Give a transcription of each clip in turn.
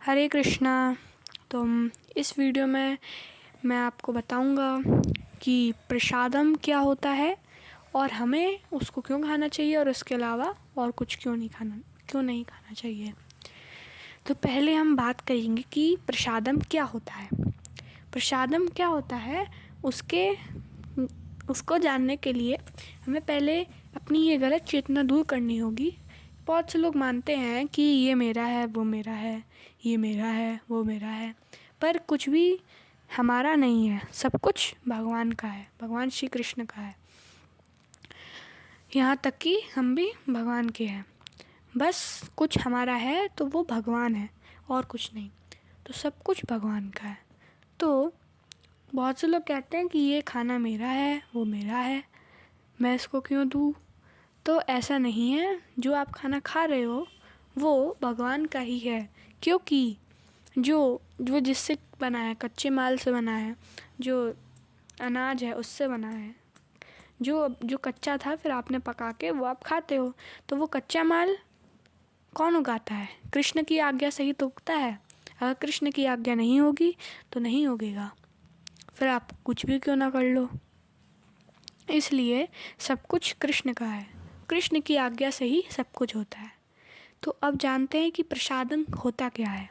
हरे कृष्णा। तो इस वीडियो में मैं आपको बताऊंगा कि प्रसादम क्या होता है और हमें उसको क्यों खाना चाहिए और उसके अलावा और कुछ क्यों नहीं खाना चाहिए। तो पहले हम बात करेंगे कि प्रसादम क्या होता है। प्रसादम क्या होता है उसको जानने के लिए हमें पहले अपनी ये गलत चेतना दूर करनी होगी। बहुत से लोग मानते हैं कि ये मेरा है, वो मेरा है, ये मेरा है, वो मेरा है, पर कुछ भी हमारा नहीं है, सब कुछ भगवान का है, भगवान श्री कृष्ण का है। यहाँ तक कि हम भी भगवान के हैं। बस कुछ हमारा है तो वो भगवान है और कुछ नहीं, तो सब कुछ भगवान का है। तो बहुत से लोग कहते हैं कि ये खाना मेरा है, वो मेरा है, मैं इसको क्यों दूँ। तो ऐसा नहीं है, जो आप खाना खा रहे हो वो भगवान का ही है, क्योंकि जो जो जिससे बना है, कच्चे माल से बना है, जो अनाज है उससे बना है, जो जो कच्चा था फिर आपने पका के वो आप खाते हो, तो वो कच्चा माल कौन उगाता है? कृष्ण की आज्ञा से ही तो उगता है। अगर कृष्ण की आज्ञा नहीं होगी तो नहीं उगेगा, फिर आप कुछ भी क्यों ना कर लो। इसलिए सब कुछ कृष्ण का है, कृष्ण की आज्ञा से ही सब कुछ होता है। तो अब जानते हैं कि प्रसादम होता क्या है।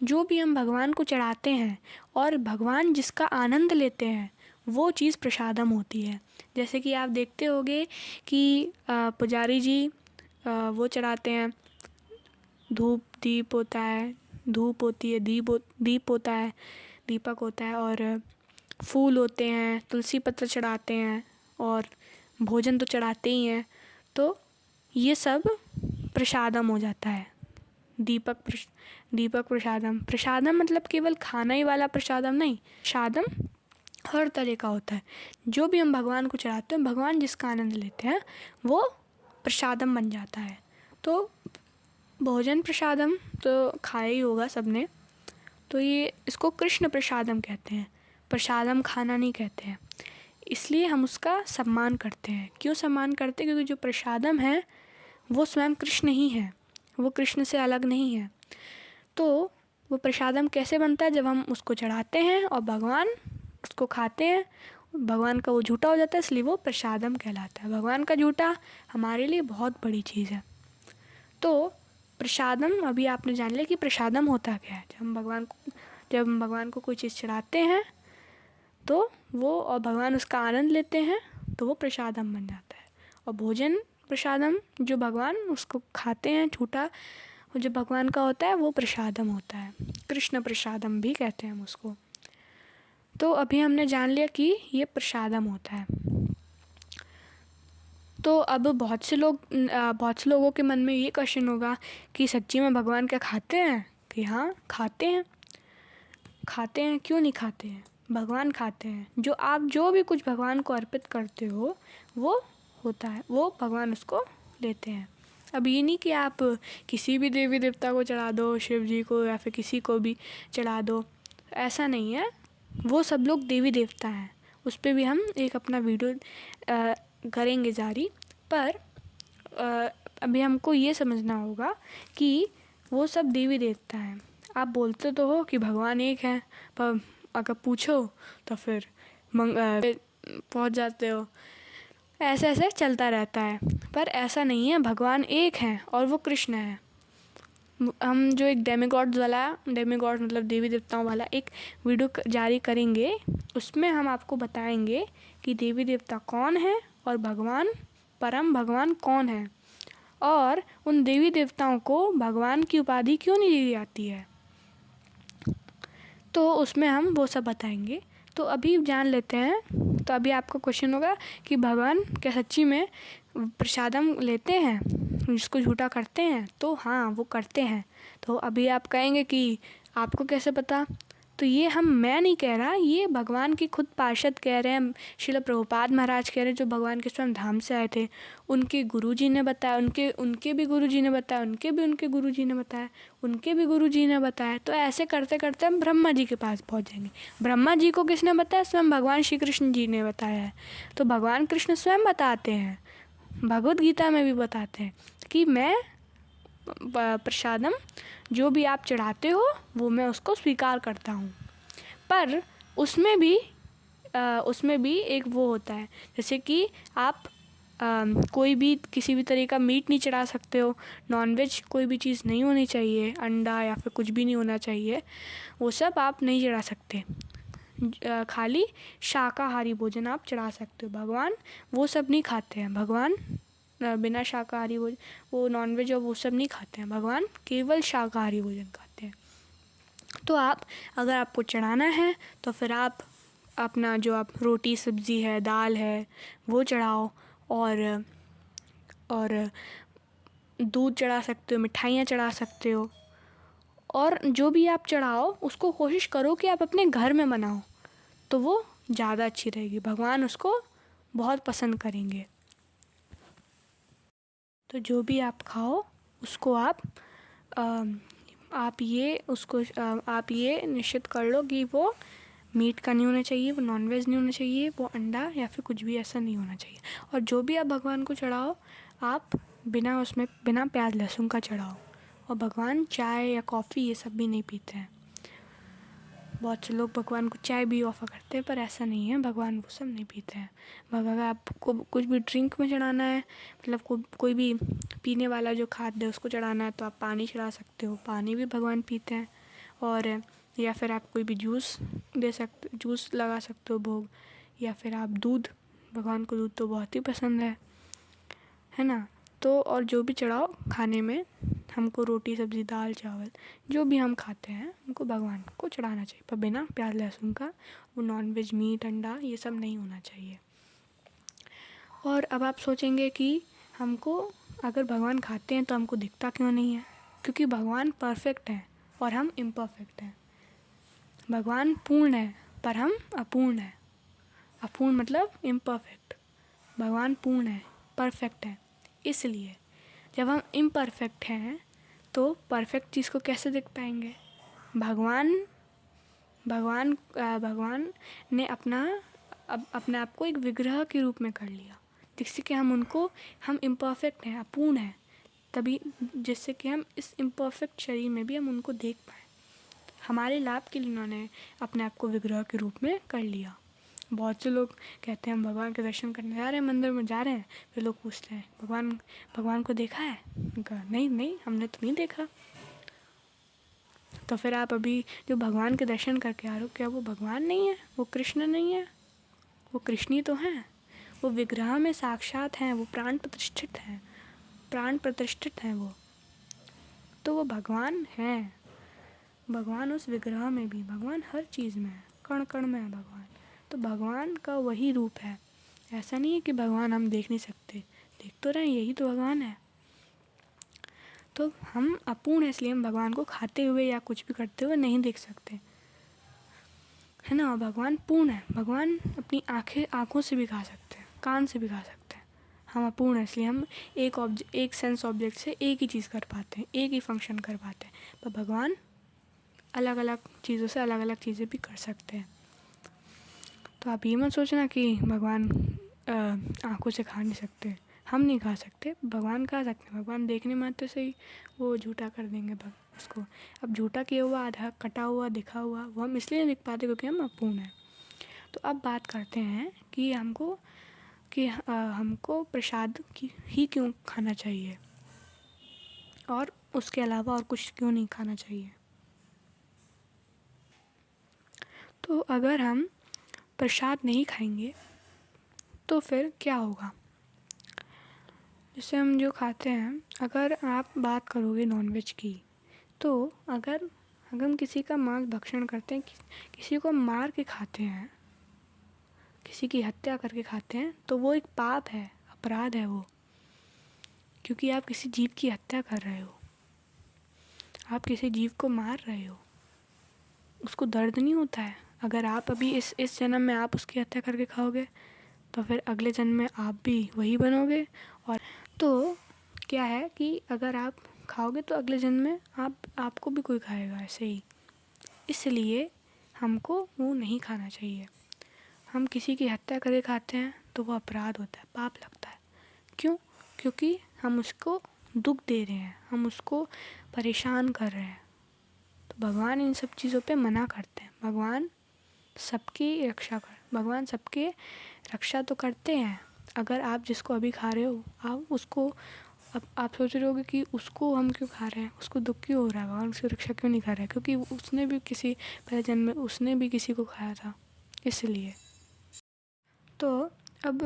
जो भी हम भगवान को चढ़ाते हैं और भगवान जिसका आनंद लेते हैं वो चीज़ प्रसादम होती है। जैसे कि आप देखते होंगे कि पुजारी जी वो चढ़ाते हैं, धूप दीप होता है, धूप होती है, दीप होता है, दीपक होता है, और फूल होते हैं, तुलसी पत्र चढ़ाते हैं और भोजन तो चढ़ाते ही हैं। तो ये सब प्रसादम हो जाता है। दीपक प्रसादम मतलब केवल खाना ही वाला प्रसादम नहीं, प्रसादम हर तरह का होता है। जो भी हम भगवान को चढ़ाते हैं, भगवान जिसका आनंद लेते हैं वो प्रसादम बन जाता है। तो भोजन प्रसादम तो खाया ही होगा सबने, तो ये इसको कृष्ण प्रसादम कहते हैं, प्रसादम खाना नहीं कहते हैं। इसलिए हम उसका सम्मान करते हैं। क्यों सम्मान करते हैं? क्योंकि जो प्रसादम है वो स्वयं कृष्ण ही है, वो कृष्ण से अलग नहीं है। तो वो प्रसादम कैसे बनता है? जब हम उसको चढ़ाते हैं और भगवान उसको खाते हैं, भगवान का वो झूठा हो जाता है, इसलिए वो प्रसादम कहलाता है। भगवान का झूठा हमारे लिए बहुत बड़ी चीज़ है। तो प्रसादम अभी आपने जान लिया कि प्रसादम होता क्या है। जब हम भगवान को कोई चीज़ चढ़ाते हैं तो वो और भगवान उसका आनंद लेते हैं तो वो प्रसादम बन जाता है। और भोजन प्रसादम जो भगवान उसको खाते हैं झूठा, जो भगवान का होता है वो प्रसादम होता है, कृष्ण प्रसादम भी कहते हैं हम उसको। तो अभी हमने जान लिया कि ये प्रसादम होता है। तो अब बहुत से लोगों के मन में ये क्वेश्चन होगा कि सच्ची में भगवान क्या खाते हैं? कि हाँ खाते हैं। क्यों नहीं खाते हैं? भगवान खाते हैं। जो भी कुछ भगवान को अर्पित करते हो वो होता है, वो भगवान उसको लेते हैं। अब ये नहीं कि आप किसी भी देवी देवता को चढ़ा दो, शिव जी को या फिर किसी को भी चढ़ा दो, ऐसा नहीं है। वो सब लोग देवी देवता हैं। उस पर भी हम एक अपना वीडियो करेंगे जारी। पर अभी हमको ये समझना होगा कि वो सब देवी देवता हैं। आप बोलते तो हो कि भगवान एक है, पर अगर पूछो तो फिर पहुंच जाते हो। ऐसे ऐसे चलता रहता है, पर ऐसा नहीं है। भगवान एक है और वो कृष्ण है। हम जो एक डेमीगॉड मतलब देवी देवताओं वाला एक वीडियो जारी करेंगे, उसमें हम आपको बताएंगे कि देवी देवता कौन है और परम भगवान कौन है, और उन देवी देवताओं को भगवान की उपाधि क्यों नहीं दी जाती है। तो उसमें हम वो सब बताएंगे। तो अभी जान लेते हैं। तो अभी आपको क्वेश्चन होगा कि भगवान क्या सच्ची में प्रसादम लेते हैं, जिसको झूठा करते हैं? तो हाँ वो करते हैं। तो अभी आप कहेंगे कि आपको कैसे पता? तो ये मैं नहीं कह रहा, ये भगवान की खुद पार्षद कह रहे हैं, श्रील प्रभुपाद महाराज कह रहे हैं, जो भगवान के स्वयं धाम से आए थे। उनके गुरुजी ने बताया, उनके भी गुरुजी ने बताया, उनके गुरुजी ने बताया, उनके भी गुरुजी ने बताया। तो ऐसे करते करते हम ब्रह्मा जी के पास पहुंच जाएंगे। ब्रह्मा जी को किसने बताया? स्वयं भगवान श्री कृष्ण जी ने बताया है। तो भगवान कृष्ण स्वयं बताते हैं, भगवत गीता में भी बताते हैं कि मैं प्रसादम, जो भी आप चढ़ाते हो वो मैं उसको स्वीकार करता हूँ। पर उसमें भी एक वो होता है, जैसे कि आप कोई भी किसी भी तरह का मीट नहीं चढ़ा सकते हो, नॉनवेज कोई भी चीज़ नहीं होनी चाहिए, अंडा या फिर कुछ भी नहीं होना चाहिए, वो सब आप नहीं चढ़ा सकते। खाली शाकाहारी भोजन आप चढ़ा सकते हो। भगवान वो सब नहीं खाते हैं। भगवान बिना शाकाहारी भोजन, वो नॉनवेज और वो सब नहीं खाते हैं। भगवान केवल शाकाहारी भोजन खाते हैं। तो अगर आपको चढ़ाना है तो फिर आप अपना जो आप रोटी सब्ज़ी है, दाल है, वो चढ़ाओ, और दूध चढ़ा सकते हो, मिठाइयाँ चढ़ा सकते हो, और जो भी आप चढ़ाओ उसको कोशिश करो कि आप अपने घर में बनाओ, तो वो ज़्यादा अच्छी रहेगी। भगवान उसको बहुत पसंद करेंगे। तो जो भी आप खाओ उसको आप ये निश्चित कर लो कि वो मीट का नहीं होना चाहिए, वो नॉनवेज नहीं होना चाहिए, वो अंडा या फिर कुछ भी ऐसा नहीं होना चाहिए। और जो भी आप भगवान को चढ़ाओ, आप बिना प्याज लहसुन का चढ़ाओ। और भगवान चाय या कॉफ़ी ये सब भी नहीं पीते हैं। बहुत से लोग भगवान को चाय भी ऑफ़र करते हैं, पर ऐसा नहीं है, भगवान वो सब नहीं पीते हैं। अगर आपको कुछ भी ड्रिंक में चढ़ाना है, मतलब कोई भी पीने वाला जो खाद्य है उसको चढ़ाना है, तो आप पानी चढ़ा सकते हो, पानी भी भगवान पीते हैं। और या फिर आप कोई भी जूस लगा सकते हो भोग, या फिर आप दूध, भगवान को दूध तो बहुत ही पसंद है ना। तो और जो भी चढ़ाओ खाने में, हमको रोटी सब्ज़ी दाल चावल जो भी हम खाते हैं उनको भगवान को चढ़ाना चाहिए, पर बिना प्याज लहसुन का। वो नॉनवेज मीट अंडा ये सब नहीं होना चाहिए। और अब आप सोचेंगे कि हमको अगर भगवान खाते हैं तो हमको दिखता क्यों नहीं है? क्योंकि भगवान परफेक्ट हैं और हम इम्परफेक्ट हैं। भगवान पूर्ण है पर हम अपूर्ण हैं। अपूर्ण मतलब इम्परफेक्ट। भगवान पूर्ण है, परफेक्ट है। इसलिए जब हम इम्परफेक्ट हैं तो परफेक्ट चीज़ को कैसे देख पाएंगे? भगवान भगवान भगवान ने अपने आप को एक विग्रह के रूप में कर लिया, जिससे कि हम इम्परफेक्ट हैं, अपूर्ण हैं, तभी जिससे कि हम इस इम्परफेक्ट शरीर में भी हम उनको देख पाएँ। हमारे लाभ के लिए उन्होंने अपने आप को विग्रह के रूप में कर लिया। बहुत से लोग कहते हैं हम भगवान के दर्शन करने जा रहे हैं, मंदिर में जा रहे हैं, फिर लोग पूछते हैं भगवान को देखा है? उनका नहीं हमने तो नहीं देखा। तो फिर आप अभी जो भगवान के दर्शन करके आ रहे हो, क्या वो भगवान नहीं है? वो कृष्ण नहीं है? वो कृष्ण ही तो हैं। वो विग्रह में साक्षात हैं, वो प्राण प्रतिष्ठित हैं वो। तो वो भगवान हैं। भगवान उस विग्रह में भी, भगवान हर चीज़ में है, कण कण में है भगवान। तो भगवान का वही रूप है। ऐसा नहीं है कि भगवान हम देख नहीं सकते, देख तो रहे हैं, यही तो भगवान है। तो हम अपूर्ण है, इसलिए हम भगवान को खाते हुए या कुछ भी करते हुए नहीं देख सकते, है ना। भगवान पूर्ण है। भगवान अपनी आँखों से भी खा सकते हैं, कान से भी खा सकते हैं। हम अपूर्ण है, इसलिए हम एक सेंस ऑब्जेक्ट से एक ही चीज़ कर पाते हैं, एक ही फंक्शन कर पाते हैं। पर भगवान अलग अलग चीज़ों से अलग अलग चीज़ें भी कर सकते हैं। तो आप ये मत सोचना कि भगवान आँखों से खा नहीं सकते। हम नहीं खा सकते, भगवान खा सकते हैं। भगवान देखने मात्र से ही वो झूठा कर देंगे उसको। अब झूठा किया हुआ, आधा कटा हुआ, दिखा हुआ, वो हम इसलिए नहीं दिख पाते क्योंकि हम अपूर्ण हैं। तो अब बात करते हैं कि हमको प्रसाद ही क्यों खाना चाहिए, और उसके अलावा और कुछ क्यों नहीं खाना चाहिए। तो अगर हम प्रसाद नहीं खाएंगे तो फिर क्या होगा? जैसे हम जो खाते हैं, अगर आप बात करोगे नॉनवेज की, तो अगर हम किसी का मांस भक्षण करते हैं, किसी को मार के खाते हैं, किसी की हत्या करके खाते हैं, तो वो एक पाप है, अपराध है वो। क्योंकि आप किसी जीव की हत्या कर रहे हो, आप किसी जीव को मार रहे हो। उसको दर्द नहीं होता है? अगर आप अभी इस जन्म में आप उसकी हत्या करके खाओगे, तो फिर अगले जन्म में आप भी वही बनोगे। और तो क्या है कि अगर आप खाओगे तो अगले जन्म में आपको भी कोई खाएगा ऐसे ही। इसलिए हमको वो नहीं खाना चाहिए। हम किसी की हत्या करके खाते हैं तो वो अपराध होता है, पाप लगता है। क्यों? क्योंकि हम उसको दुख दे रहे हैं, हम उसको परेशान कर रहे हैं। तो भगवान इन सब चीज़ों पे मना करते हैं। भगवान सबकी रक्षा तो करते हैं। अगर आप जिसको अभी खा रहे हो, आप उसको, अब आप सोच रहे होगे कि उसको हम क्यों खा रहे हैं, उसको दुख क्यों हो रहा है, भगवान उसकी रक्षा क्यों नहीं कर रहा है, क्योंकि उसने भी किसी पहले जन्म में उसने भी किसी को खाया था, इसलिए। तो अब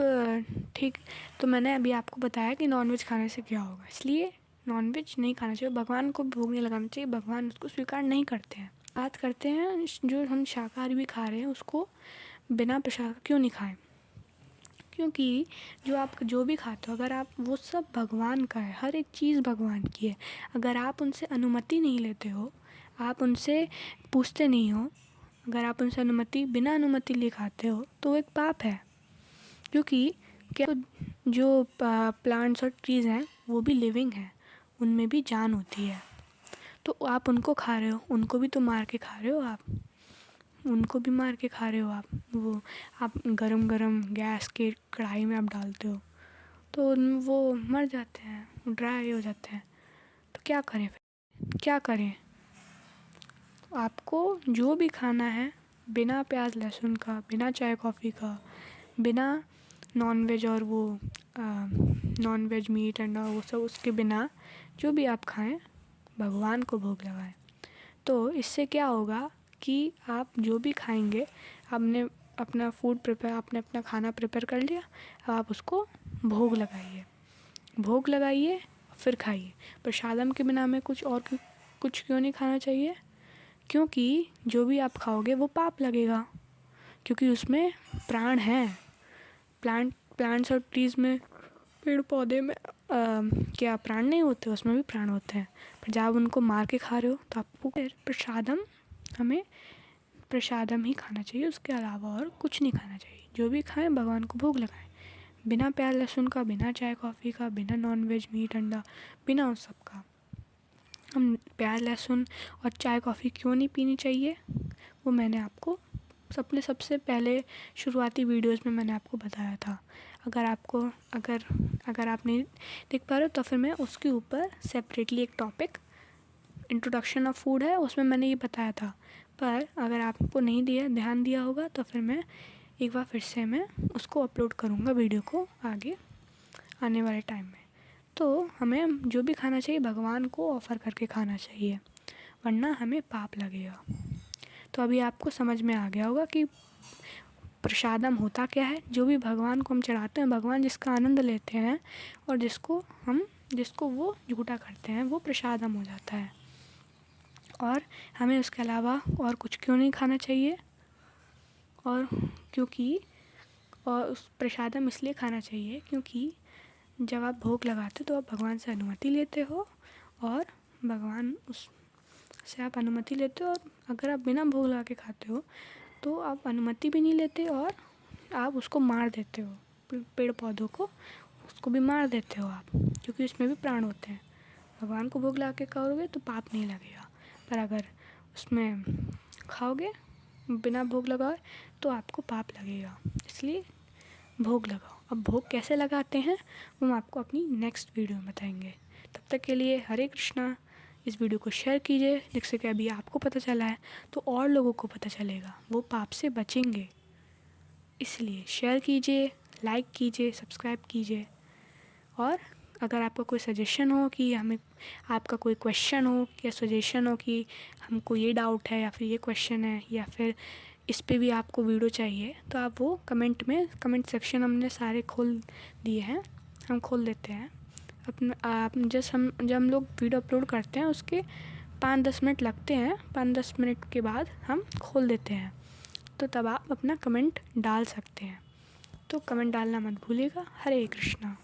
ठीक, तो मैंने अभी आपको बताया कि नॉनवेज खाने से क्या होगा, इसलिए नॉनवेज नहीं खाना चाहिए, भगवान को भोग नहीं लगाना चाहिए, भगवान उसको स्वीकार नहीं करते हैं। बात करते हैं जो हम शाकाहारी भी खा रहे हैं उसको बिना प्रसाद क्यों नहीं खाएं, क्योंकि आप जो भी खाते हो, अगर आप वो सब भगवान का है, हर एक चीज़ भगवान की है। अगर आप उनसे अनुमति नहीं लेते हो, आप उनसे पूछते नहीं हो, अगर आप उनसे बिना अनुमति लिए खाते हो तो वो एक पाप है। क्योंकि क्या, जो प्लांट्स और ट्रीज़ हैं वो भी लिविंग हैं, उनमें भी जान होती है। तो आप उनको खा रहे हो, उनको भी तो मार के खा रहे हो आप, उनको भी मार के खा रहे हो आप। वो आप गरम गरम गैस के कढ़ाई में आप डालते हो तो वो मर जाते हैं, ड्राई हो जाते हैं। तो क्या करें फिर, क्या करें? आपको जो भी खाना है बिना प्याज लहसुन का, बिना चाय कॉफ़ी का, बिना नॉनवेज और वो नॉनवेज मीट अंडा वो सब, उसके बिना जो भी आप खाएं भगवान को भोग लगाएं। तो इससे क्या होगा कि आप जो भी खाएंगे, आपने अपना फूड प्रिपेयर, आपने अपना खाना प्रिपेयर कर लिया, अब आप उसको भोग लगाइए फिर खाइए। प्रसादम के बिना हमें कुछ क्यों नहीं खाना चाहिए, क्योंकि जो भी आप खाओगे वो पाप लगेगा, क्योंकि उसमें प्राण हैं। प्लांट्स और ट्रीज़ में, पेड़ पौधे में क्या प्राण नहीं होते, उसमें भी प्राण होते हैं। पर जब उनको मार के खा रहे हो तो आपको फिर हमें प्रसादम ही खाना चाहिए, उसके अलावा और कुछ नहीं खाना चाहिए। जो भी खाएं भगवान को भोग लगाएं, बिना प्याज लहसुन का, बिना चाय कॉफ़ी का, बिना नॉनवेज मीट अंडा, बिना उस सब का। हम प्याज लहसुन और चाय कॉफ़ी क्यों नहीं पीनी चाहिए, वो मैंने आपको सबसे पहले शुरुआती वीडियोस में मैंने आपको बताया था। अगर आप नहीं देख पा रहे हो तो फिर मैं उसके ऊपर सेपरेटली एक टॉपिक इंट्रोडक्शन ऑफ फूड है, उसमें मैंने ये बताया था। पर अगर आपको नहीं ध्यान दिया होगा तो फिर मैं एक बार फिर से मैं उसको अपलोड करूँगा वीडियो को आगे आने वाले टाइम में। तो हमें जो भी खाना चाहिए भगवान को ऑफ़र करके खाना चाहिए, वरना हमें पाप लगेगा। तो अभी आपको समझ में आ गया होगा कि प्रसादम होता क्या है। जो भी भगवान को हम चढ़ाते हैं, भगवान जिसका आनंद लेते हैं और जिसको वो झूठा करते हैं, वो प्रसादम हो जाता है। और हमें उसके अलावा और कुछ क्यों नहीं खाना चाहिए, और उस प्रसादम इसलिए खाना चाहिए क्योंकि जब आप भोग लगाते हो तो आप भगवान से अनुमति लेते हो, और भगवान उससे आप अनुमति लेते हो। और अगर आप बिना भोग लगा के खाते हो तो आप अनुमति भी नहीं लेते और आप उसको मार देते हो, पेड़ पौधों को उसको भी मार देते हो आप, क्योंकि उसमें भी प्राण होते हैं। भगवान को भोग लगा के खाओगे तो पाप नहीं लगेगा, पर अगर उसमें खाओगे बिना भोग लगाए तो आपको पाप लगेगा। इसलिए भोग लगाओ। अब भोग कैसे लगाते हैं वो हम आपको अपनी नेक्स्ट वीडियो में बताएंगे। तब तक के लिए हरे कृष्णा। इस वीडियो को शेयर कीजिए, जिससे कि अभी आपको पता चला है तो और लोगों को पता चलेगा, वो पाप से बचेंगे। इसलिए शेयर कीजिए, लाइक कीजिए, सब्सक्राइब कीजिए। और अगर आपका कोई सजेशन हो कि आपका कोई क्वेश्चन हो या सजेशन हो कि हमको ये डाउट है या फिर ये क्वेश्चन है या फिर इस पे भी आपको वीडियो चाहिए, तो आप वो कमेंट सेक्शन हमने सारे खोल दिए हैं, हम खोल देते हैं। जब हम लोग वीडियो अपलोड करते हैं उसके 5-10 मिनट लगते हैं, 5-10 मिनट के बाद हम खोल देते हैं, तो तब आप अपना कमेंट डाल सकते हैं। तो कमेंट डालना मत भूलिएगा। हरे कृष्णा।